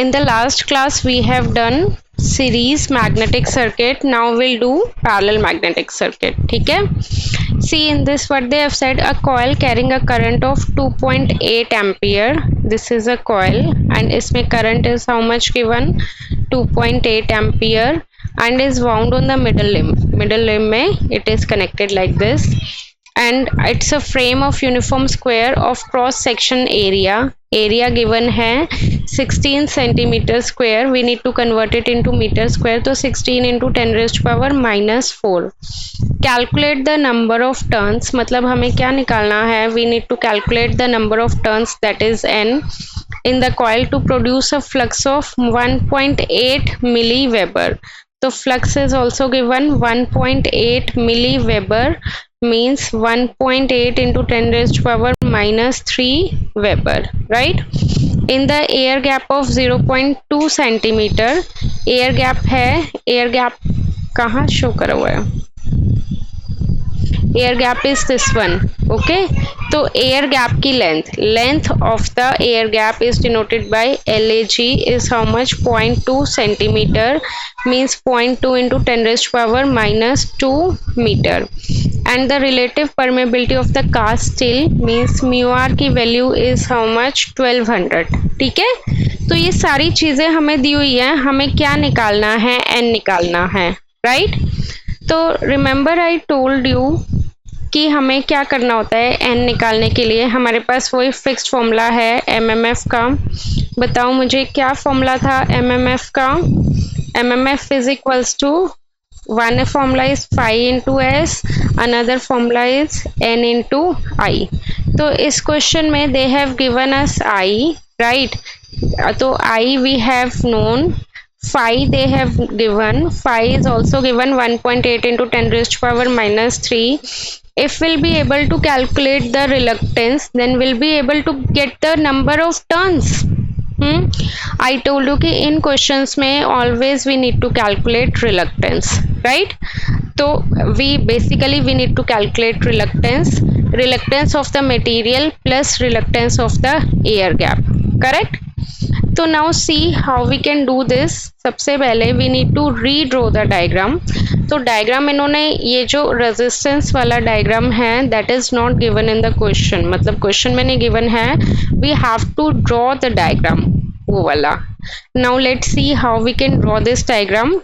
In the last class we have done series magnetic circuit. Now we'll do parallel magnetic circuit. ठीक है? See in this what they have said, a coil carrying a current of 2.8 ampere. This is a coil and इसमें current is how much given? 2.8 ampere and is wound on the middle limb. Middle limb में it is connected like this. And it's a frame of uniform square of cross section area. Area given है 16 centimeter square. We need to convert it into meter square. तो 16 into 10 raised to power minus 4. Calculate the number of turns. मतलब हमें क्या निकालना है? We need to calculate the number of turns, that is n, in the coil to produce a flux of 1.8 milliweber. तो flux is also given 1.8 milliweber, means 1.8 into 10 raised to power minus 3 Weber, right? In the air gap of 0.2 centimeter, air gap है, air gap कहाँ show करा हुआ है? Air gap is this one, okay? तो air gap की length of the air gap is denoted by LAG is how much? 0.2 centimeter, means 0.2 into 10 raised to power minus 2 meter. And the relative permeability of the cast steel means mu r की value is how much? 1200. ठीक है? तो ये सारी चीजें हमें दी हुई है, हमें क्या निकालना है? n निकालना है, right? तो remember I told you कि हमें क्या करना होता है n निकालने के लिए. हमारे पास वही फिक्स्ड फॉर्मूला है MMF का. बताओ मुझे क्या फॉर्मूला था MMF का? MMF is equals to one formula is phi into s, another formula is n into I. तो इस क्वेश्चन में they have given us I, right? तो I we have known, phi they have given, phi is also given 1.8 into 10 raised to power minus 3. If we'll be able to calculate the reluctance, then we'll be able to get the number of turns. I told you कि in questions में always we need to calculate reluctance, right? तो we need to calculate reluctance of the material plus reluctance of the air gap, correct? तो now see how we can do this. सबसे पहले we need to redraw the diagram. तो diagram इन्होंने ये जो resistance वाला diagram है that is not given in the question, मतलब question में नहीं given है, we have to draw the diagram वो वाला. Now let's see how we can draw this diagram.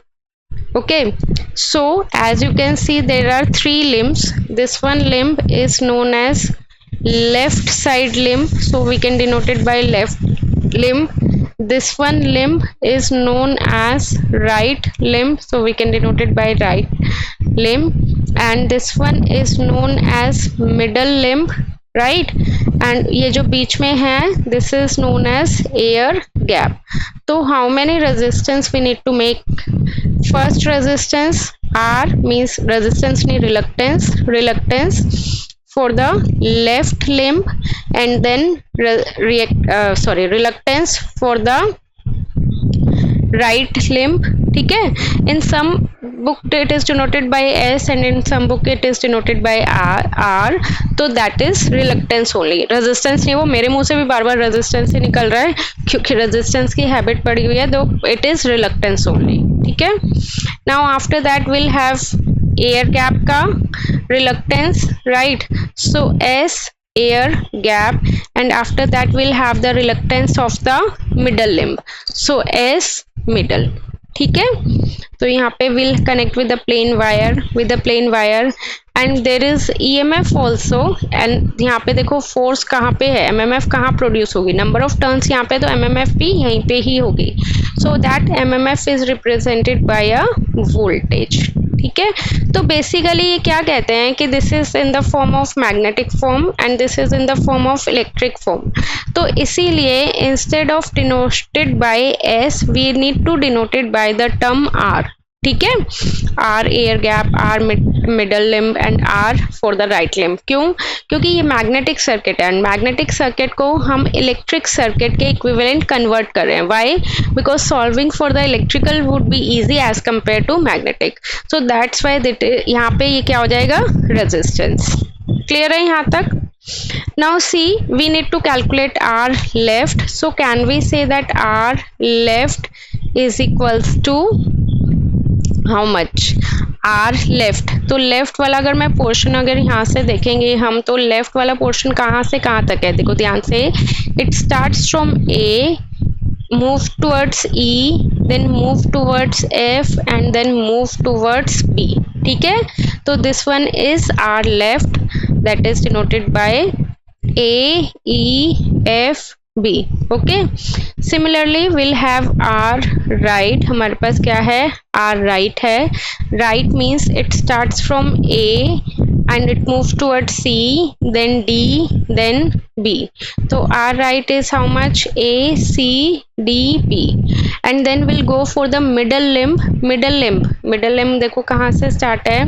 Okay, so as you can see there are three limbs. This one limb is known as left side limb, so we can denote it by left limb. This one limb is known as right limb, so we can denote it by right limb. And this one is known as middle limb, right? And ये जो बीच में है, this is known as air gap. तो how many resistance we need to make? First resistance R means resistance नहीं reluctance for the left limb, and then reluctance for the right limb. ठीक है? In some book it is denoted by S and in some book it is denoted by R. तो that is reluctance only. Resistance नहीं, वो मेरे मुंह से भी बार बार resistance ही निकल रहा है क्योंकि resistance की habit पड़ी हुई है, तो it is reluctance only. ठीक है? Now after that we'll have air gap का reluctance, right? So S air gap, and after that we'll have the reluctance of the middle limb. So S middle. ठीक है? तो यहाँ पे we'll connect with the plain wire and there is EMF also. and यहाँ पे देखो force कहाँ पे है, MMF कहाँ produce होगी, number of turns यहाँ पे, तो MMF भी यहीं पे ही होगी. So that MMF is represented by a voltage. ठीक है? तो बेसिकली ये क्या कहते हैं कि this is in the form of magnetic form and this is in the form of electric form. तो इसीलिए instead of denoted by S we need to denoted by the term R. ठीक है? R air gap, R middle limb and R for the right limb. क्यों? क्योंकि ये magnetic circuit है and magnetic circuit को हम इलेक्ट्रिक सर्किट के equivalent convert कर रहे हैं. Why? Because solving for the electrical would be easy as compare to magnetic. So that's why यहाँ पे ये क्या हो जाएगा? रेजिस्टेंस. क्लियर है यहाँ तक? Now see, we need to calculate r left. So can we say that r left is equals to how much? r left. तो लेफ्ट वाला अगर मैं पोर्शन अगर यहाँ से देखेंगे हम, तो लेफ्ट वाला पोर्शन कहाँ से कहाँ तक है? देखो ध्यान से, it starts from A, move towards E, then move towards F and then move towards B. ठीक है, तो this one is R left, that is denoted by A, E, F, B. Okay, similarly we'll have R right. हमारे पास क्या है? R right है. Right means it starts from A and it moves towards C, then D, then B. So R right is how much? A, C, D, B. And then we'll go for the middle limb. Middle limb देखो कहाँ से start है?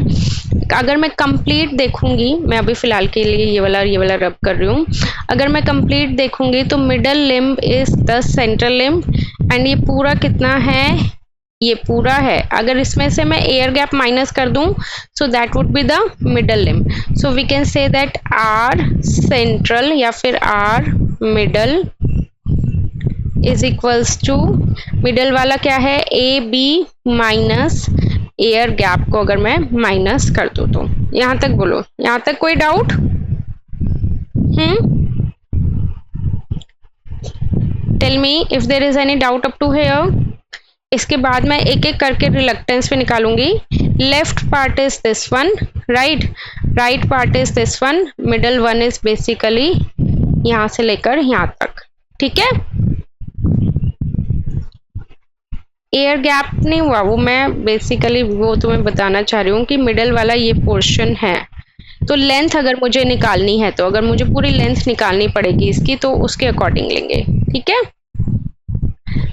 अगर मैं complete देखूंगी, मैं अभी फिलहाल के लिए ये वाला रब कर रही हूँ, अगर मैं complete देखूंगी तो middle limb is the central limb and ये पूरा कितना है? ये पूरा है. अगर इसमें से मैं एयर गैप माइनस कर दूं, so that would be the middle limb. So we can say that R central या फिर R middle is equals to, middle वाला क्या है? A B minus air gap को अगर मैं माइनस कर दूं तो. यहाँ तक बोलो, यहाँ तक कोई doubt? Tell me if there is any doubt up to here. इसके बाद मैं एक एक करके रिलक्टेंस पे निकालूंगी. Left part is this one, right part is this one, middle one is basically यहाँ से लेकर यहाँ तक. ठीक है, एयर गैप नहीं हुआ, वो मैं बेसिकली वो तुम्हें बताना चाह रही हूँ कि मिडल वाला ये पोर्शन है. तो लेंथ अगर मुझे निकालनी है, तो अगर मुझे पूरी लेंथ निकालनी पड़ेगी इसकी, तो उसके अकॉर्डिंग लेंगे. ठीक है,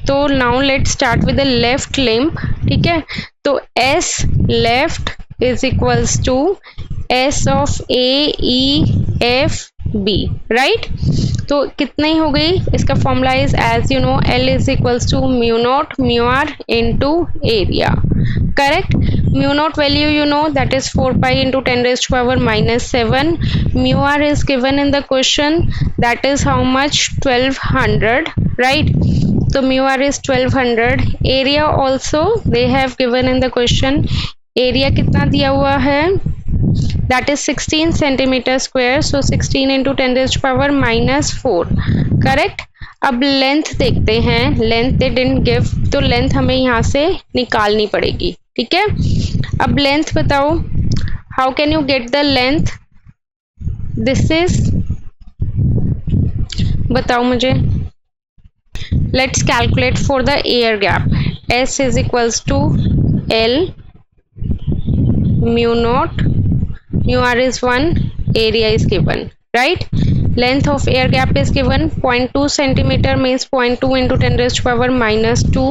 तो now let start with the left limb. ठीक है, तो S left is equals to S of A E F B, right. तो कितनी हो गई? इसका formula is as you know L is equals to mu naught mu R into area. Correct. Mu naught value you know that is 4 pi into 10 raised to power minus 7. Mu r is given in the question, that is how much? 1200, right. So mu r is 1200. Area also they have given in the question. Area कितना दिया हुआ है? That is 16 centimeter square. So 16 into 10 raised to power minus 4. Correct. अब length देखते हैं. Length they didn't give, तो length हमें यहाँ से निकालनी पड़ेगी. ठीक है, अब लेंथ बताओ. How can you get the length? This is, बताओ मुझे. Let's calculate for the air gap. S is equals to L mu naught, mu r is 1, area is given, right. Length of air gap is given 0.2 centimeter, means 0.2 into 10 raised to power minus 2.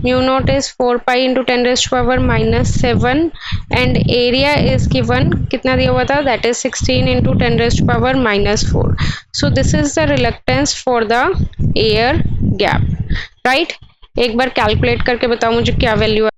Mu naught is 4 pi into 10 raised to power minus 7 and area is given, कितना दिया हुआ था? That is 16 into 10 raised to power minus 4. So this is the reluctance for the air gap, right. एक बार calculate करके बताओ मुझे क्या value